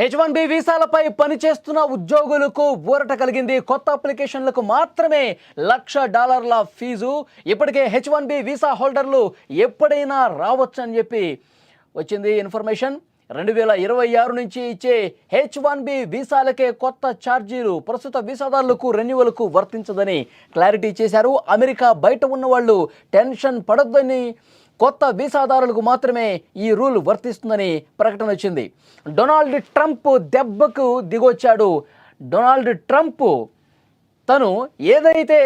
H1B వీసాలపై పనిచేస్తున్న ఉద్యోగులకు ఊరట కలిగింది. కొత్త అప్లికేషన్లకు మాత్రమే $1,00,000 ఫీజు. ఇప్పటికే H1B వీసా హోల్డర్లు ఎప్పుడైనా రావచ్చని చెప్పి వచ్చింది ఇన్ఫర్మేషన్. 2026 నుంచి ఇచ్చే H1B వీసాలకే కొత్త ఛార్జీలు ప్రస్తుత వీసాదారులకు రెన్యువల్కు వర్తించదని క్లారిటీ చేశారు. అమెరికా బయట ఉన్న వాళ్ళు టెన్షన్ పడొద్దని, కొత్త వీసాదారులకు మాత్రమే ఈ రూల్ వర్తిస్తుందని ప్రకటన వచ్చింది. డొనాల్డ్ ట్రంప్ దెబ్బకు దిగొచ్చాడు. డొనాల్డ్ ట్రంప్ తను ఏదైతే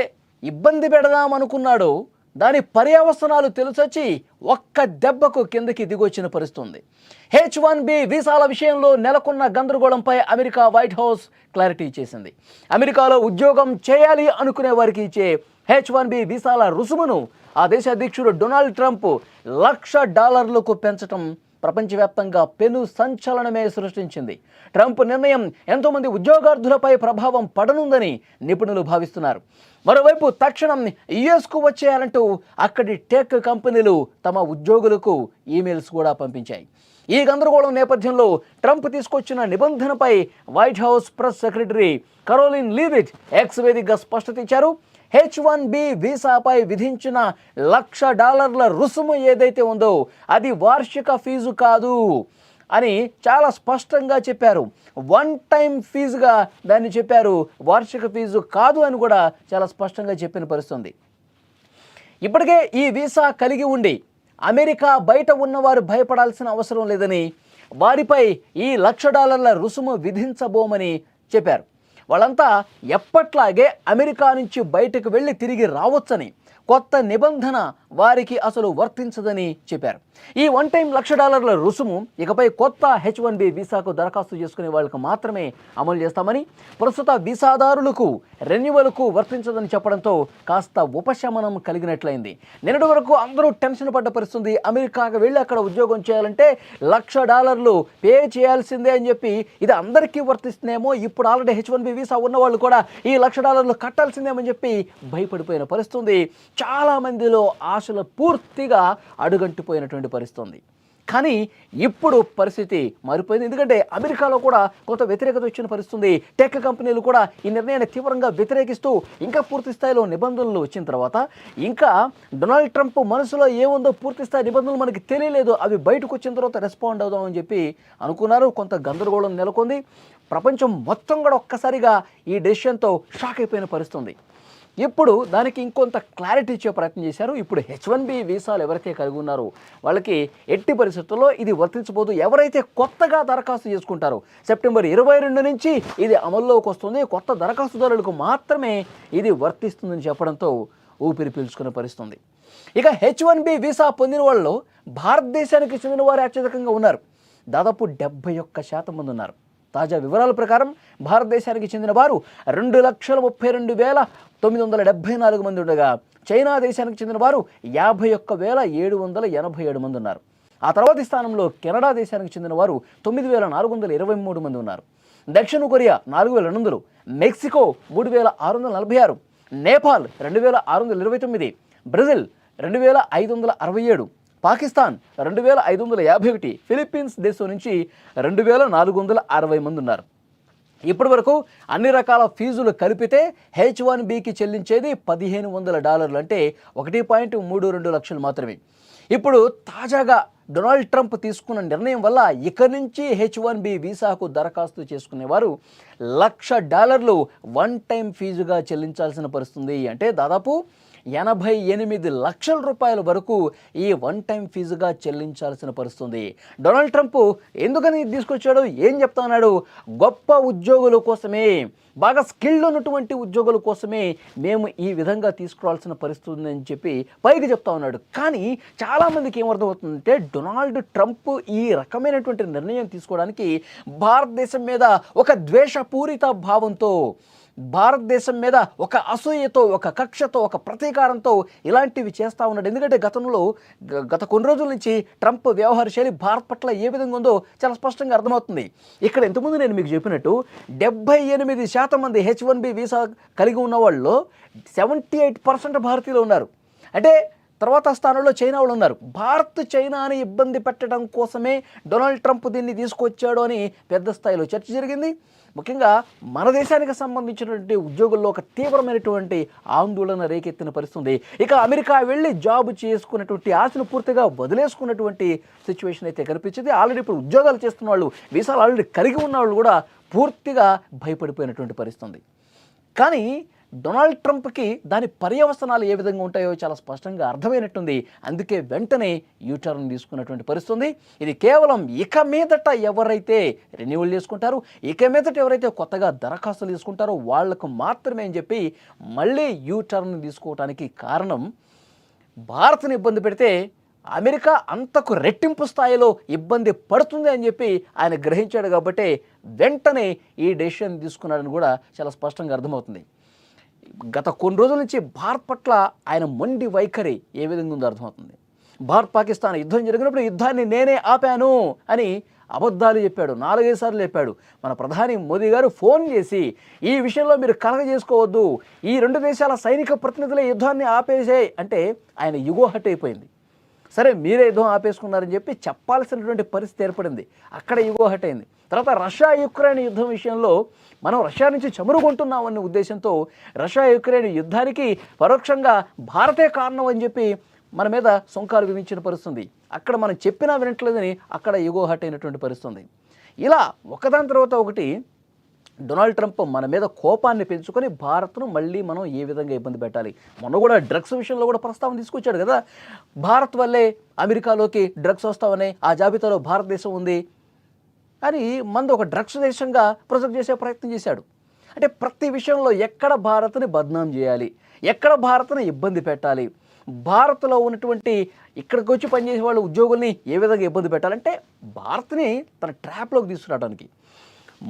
ఇబ్బంది పెడదామనుకున్నాడో దాని పర్యవసనాలు తెలిసొచ్చి ఒక్క దెబ్బకు కిందకి దిగొచ్చిన పరిస్థితుంది. H1B వీసాల విషయంలో నెలకొన్న గందరగోళంపై అమెరికా వైట్ హౌస్ క్లారిటీ చేసింది. అమెరికాలో ఉద్యోగం చేయాలి అనుకునే వారికి ఇచ్చే H1B వీసాల రుసుమును ఆ దేశ అధ్యక్షుడు డొనాల్డ్ ట్రంప్ $1,00,000కు పెంచడం ప్రపంచవ్యాప్తంగా పెను సంచలనమే సృష్టించింది. ట్రంప్ నిర్ణయం ఎంతోమంది ఉద్యోగార్థులపై ప్రభావం పడనుందని నిపుణులు భావిస్తున్నారు. మరోవైపు తక్షణం యుఎస్కు వచ్చేయాలంటూ అక్కడి టెక్ కంపెనీలు తమ ఉద్యోగులకు ఈమెయిల్స్ కూడా పంపించాయి. ఈ గందరగోళం నేపథ్యంలో ట్రంప్ తీసుకొచ్చిన నిబంధనపై White House press secretary Karoline Leavitt X వేదికగా స్పష్టత ఇచ్చారు. H1B వీసాపై విధించిన $1,00,000 రుసుము ఏదైతే ఉందో అది వార్షిక ఫీజు కాదు అని చాలా స్పష్టంగా చెప్పారు. వన్ టైం ఫీజుగా దాన్ని చెప్పారు, వార్షిక ఫీజు కాదు అని కూడా చాలా స్పష్టంగా చెప్పిన పరిస్థితుంది. ఇప్పటికే ఈ వీసా కలిగి ఉండి అమెరికా బయట ఉన్నవారు భయపడాల్సిన అవసరం లేదని, వారిపై ఈ $1,00,000 రుసుము విధించబోమని చెప్పారు. వాళ్ళంతా ఎప్పట్లాగే అమెరికా నుంచి బయటకు వెళ్ళి తిరిగి రావచ్చని, కొత్త నిబంధన వారికి అసలు వర్తించదని చెప్పారు. ఈ వన్ టైం $1,00,000 రుసుము ఇకపై కొత్త H1B వీసాకు దరఖాస్తు చేసుకునే వాళ్ళకు మాత్రమే అమలు చేస్తామని, ప్రస్తుత వీసాదారులకు రెన్యువల్కు వర్తించదని చెప్పడంతో కాస్త ఉపశమనం కలిగినట్లయింది. నిన్నటి వరకు అందరూ టెన్షన్ పడ్డ పరిస్థితుంది. అమెరికాకు వెళ్ళి అక్కడ ఉద్యోగం చేయాలంటే $1,00,000 పే చేయాల్సిందే అని చెప్పి ఇది అందరికీ వర్తిస్తుందేమో, ఇప్పుడు ఆల్రెడీ H1B వీసా ఉన్న వాళ్ళు కూడా ఈ $1,00,000 కట్టాల్సిందేమని చెప్పి భయపడిపోయిన పరిస్థితుంది. చాలా మందిలో ఆశలు పూర్తిగా అడుగంటిపోయినటువంటి పరిస్థితుంది. కానీ ఇప్పుడు పరిస్థితి మారిపోయింది. ఎందుకంటే అమెరికాలో కూడా కొంత వ్యతిరేకత వచ్చిన పరిస్థితుంది. టెక్ కంపెనీలు కూడా ఈ నిర్ణయాన్ని తీవ్రంగా వ్యతిరేకిస్తూ ఇంకా పూర్తి స్థాయిలో నిబంధనలు వచ్చిన తర్వాత ఇంకా డొనాల్డ్ ట్రంప్ మనసులో ఏముందో పూర్తి స్థాయి నిబంధనలు మనకి తెలియలేదు, అవి బయటకు వచ్చిన తర్వాత రెస్పాండ్ అవుదామని చెప్పి అనుకున్నారు. కొంత గందరగోళం నెలకొంది. ప్రపంచం మొత్తం కూడా ఒక్కసారిగా ఈ డెసిషన్తో షాక్ అయిపోయిన పరిస్థితుంది. ఇప్పుడు దానికి ఇంకొంత క్లారిటీ ఇచ్చే ప్రయత్నం చేశారు. ఇప్పుడు H1B వీసాలు ఎవరైతే కలిగి ఉన్నారో వాళ్ళకి ఎట్టి పరిస్థితుల్లో ఇది వర్తించబోదు. ఎవరైతే కొత్తగా దరఖాస్తు చేసుకుంటారో సెప్టెంబర్ 22 నుంచి ఇది అమల్లోకి వస్తుంది. కొత్త దరఖాస్తుదారులకు మాత్రమే ఇది వర్తిస్తుందని చెప్పడంతో ఊపిరి పీల్చుకునే పరిస్థితుంది. ఇక H1B వీసా పొందిన వాళ్ళలో భారతదేశానికి చెందిన వారు అత్యధికంగా ఉన్నారు. దాదాపు 71% మంది ఉన్నారు. తాజా వివరాల ప్రకారం భారతదేశానికి చెందిన వారు 2,32,974 మంది ఉండగా, చైనా దేశానికి చెందిన వారు 51,787 మంది ఉన్నారు. ఆ తర్వాతి స్థానంలో కెనడా దేశానికి చెందిన వారు 9,423 మంది ఉన్నారు. దక్షిణ Korea 4,800, Mexico 3,646, Nepal 2,629, Brazil 2,567, Pakistan 2,551, Philippines దేశం నుంచి 2,460 మంది ఉన్నారు. ఇప్పటి వరకు అన్ని రకాల ఫీజులు కలిపితే H1Bకి చెల్లించేది $1,500 అంటే 1.32 లక్షలు మాత్రమే. ఇప్పుడు తాజాగా డొనాల్డ్ ట్రంప్ తీసుకున్న నిర్ణయం వల్ల ఇక నుంచి H1B వీసాకు దరఖాస్తు చేసుకునేవారు $1,00,000 వన్ టైం ఫీజుగా చెల్లించాల్సిన పరిస్థితుంది. అంటే దాదాపు $88 లక్షల వరకు ఈ వన్ టైం ఫీజుగా చెల్లించాల్సిన పరిస్థితుంది. డొనాల్డ్ ట్రంప్ ఎందుకని తీసుకొచ్చాడు, ఏం చెప్తా ఉన్నాడు? గొప్ప ఉద్యోగుల కోసమే, బాగా స్కిల్డ్ ఉన్నటువంటి ఉద్యోగుల కోసమే మేము ఈ విధంగా తీసుకురావాల్సిన పరిస్థితి అని చెప్పి పైకి చెప్తా ఉన్నాడు. కానీ చాలామందికి ఏమర్థమవుతుందంటే డొనాల్డ్ ట్రంప్ ఈ రకమైనటువంటి నిర్ణయం తీసుకోవడానికి భారతదేశం మీద ఒక ద్వేషపూరిత భావంతో, భారతదేశం మీద ఒక అసూయతో, ఒక కక్షతో, ఒక ప్రతీకారంతో ఇలాంటివి చేస్తూ ఉన్నాడు. ఎందుకంటే గత కొన్ని రోజుల నుంచి ట్రంప్ వ్యవహార శైలి భారత్ పట్ల ఏ విధంగా ఉందో చాలా స్పష్టంగా అర్థమవుతుంది. ఇక్కడ ఇంతకుముందు నేను మీకు చెప్పినట్టు 78% మంది H1B వీసా కలిగి ఉన్న వాళ్ళు 78% భారతీయులు ఉన్నారు. అంటే తర్వాత స్థానంలో చైనా వాళ్ళు ఉన్నారు. భారత్ చైనాని ఇబ్బంది పెట్టడం కోసమే డొనాల్డ్ ట్రంప్ దీన్ని తీసుకొచ్చాడు అని పెద్ద స్థాయిలో చర్చ జరిగింది. ముఖ్యంగా మన దేశానికి సంబంధించినటువంటి ఉద్యోగుల్లో ఒక తీవ్రమైనటువంటి ఆందోళన రేకెత్తిన పరిస్థితుంది. ఇక అమెరికా వెళ్ళి జాబ్ చేసుకున్నటువంటి ఆశను పూర్తిగా వదిలేసుకున్నటువంటి సిచ్యువేషన్ అయితే కనిపించింది. ఆల్రెడీ ఇప్పుడు ఉద్యోగాలు చేస్తున్న వాళ్ళు, వీసాలు ఆల్రెడీ కలిగి ఉన్న వాళ్ళు కూడా పూర్తిగా భయపడిపోయినటువంటి పరిస్థితుంది. కానీ డొనాల్డ్ ట్రంప్కి దాని పర్యవసనాలు ఏ విధంగా ఉంటాయో చాలా స్పష్టంగా అర్థమైనట్టుంది. అందుకే వెంటనే యూటర్న్ తీసుకున్నటువంటి పరిస్థితుంది. ఇది కేవలం ఇక మీదట ఎవరైతే రెన్యువల్ చేసుకుంటారో, ఇక మీదట ఎవరైతే కొత్తగా దరఖాస్తులు తీసుకుంటారో వాళ్లకు మాత్రమే అని చెప్పి మళ్ళీ యూటర్న్ తీసుకోవడానికి కారణం, భారత్ని ఇబ్బంది పెడితే అమెరికా అంతకు రెట్టింపు స్థాయిలో ఇబ్బంది పడుతుంది అని చెప్పి ఆయన గ్రహించాడు. కాబట్టి వెంటనే ఈ డెసిషన్ తీసుకున్నాడని కూడా చాలా స్పష్టంగా అర్థమవుతుంది. గత కొన్ని రోజుల నుంచి భారత్ పట్ల ఆయన మొండి వైఖరి ఏ విధంగా ఉందో అర్థమవుతుంది. భారత్ పాకిస్తాన్ యుద్ధం జరిగినప్పుడు యుద్ధాన్ని నేనే ఆపాను అని అబద్ధాలు చెప్పాడు, 4-5 సార్లు చెప్పాడు. మన ప్రధాని మోదీ గారు ఫోన్ చేసి ఈ విషయంలో మీరు కలగజేసుకోవద్దు, ఈ 2 దేశాల సైనిక ప్రతినిధుల యుద్ధాన్ని ఆపేసే అంటే ఆయన యుగో హట్ అయిపోయింది. సరే మీరే యుద్ధం ఆపేసుకున్నారని చెప్పి చెప్పాల్సినటువంటి పరిస్థితి ఏర్పడింది. అక్కడ యుగో హట్ అయింది. తర్వాత రష్యా యుక్రెయిన్ యుద్ధం విషయంలో మనం రష్యా నుంచి చమురుకుంటున్నామన్న ఉద్దేశంతో రష్యా యుక్రెయిన్ యుద్ధానికి పరోక్షంగా భారతే కారణం అని చెప్పి మన మీద సుంకాలు విధించిన పరిస్థితుంది. అక్కడ మనం చెప్పినా వినట్లేదని అక్కడ యుగో హట్ అయినటువంటి పరిస్థితుంది. ఇలా ఒకదాని తర్వాత ఒకటి డొనాల్డ్ ట్రంప్ మన మీద కోపాన్ని పెంచుకొని భారత్ను మళ్ళీ మనం ఏ విధంగా ఇబ్బంది పెట్టాలి. మొన్న కూడా డ్రగ్స్ విషయంలో కూడా ప్రస్తావన తీసుకొచ్చాడు కదా. భారత్ వల్లే అమెరికాలోకి డ్రగ్స్ వస్తామని, ఆ జాబితాలో భారతదేశం ఉంది అని మంది ఒక డ్రగ్స్ దేశంగా ప్రొజెక్ట్ చేసే ప్రయత్నం చేశాడు. అంటే ప్రతి విషయంలో ఎక్కడ భారత్ని బద్నాం చేయాలి, ఎక్కడ భారత్ని ఇబ్బంది పెట్టాలి, భారత్లో ఉన్నటువంటి ఇక్కడికి వచ్చి పనిచేసే వాళ్ళ ఉద్యోగుల్ని ఏ విధంగా ఇబ్బంది పెట్టాలంటే భారత్ని తన ట్రాప్లోకి తీసుకురావడానికి,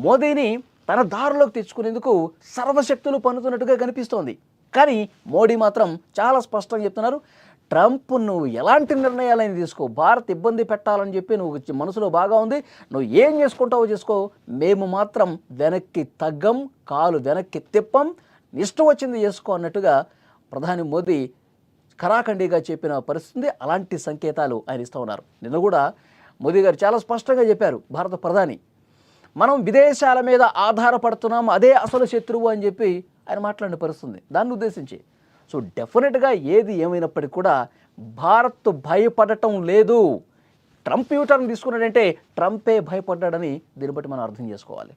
మోదీని తన దారిలోకి తెచ్చుకునేందుకు సర్వశక్తులు పన్నుతున్నట్టుగా కనిపిస్తోంది. కానీ మోడీ మాత్రం చాలా స్పష్టంగా చెప్తున్నారు, ట్రంప్ నువ్వు ఎలాంటి నిర్ణయాలని తీసుకో, భారత్ ఇబ్బంది పెట్టాలని చెప్పి నువ్వు మనసులో బాగా ఉంది, నువ్వు ఏం చేసుకుంటావో చేసుకో, మేము మాత్రం వెనక్కి తగ్గం, కాలు వెనక్కి తిప్పం, ఇష్టం వచ్చింది చేసుకో అన్నట్టుగా ప్రధాని మోదీ ఖరాఖండిగా చెప్పిన పరిస్థితి. అలాంటి సంకేతాలు ఆయన ఇస్తూ ఉన్నారు. నిన్న కూడా మోదీ గారు చాలా స్పష్టంగా చెప్పారు, భారత ప్రధాని మనం విదేశాల మీద ఆధారపడుతున్నాం, అదే అసలు శత్రువు అని చెప్పి ఆయన మాట్లాడిన పరిస్థితుంది దాన్ని ఉద్దేశించి. సో డెఫినెట్గా ఏది ఏమైనప్పటికీ కూడా భారత్ భయపడటం లేదు. ట్రంప్ యూటర్న్ తీసుకున్నాడంటే ట్రంపే భయపడ్డాడని దీన్ని బట్టి మనం అర్థం చేసుకోవాలి.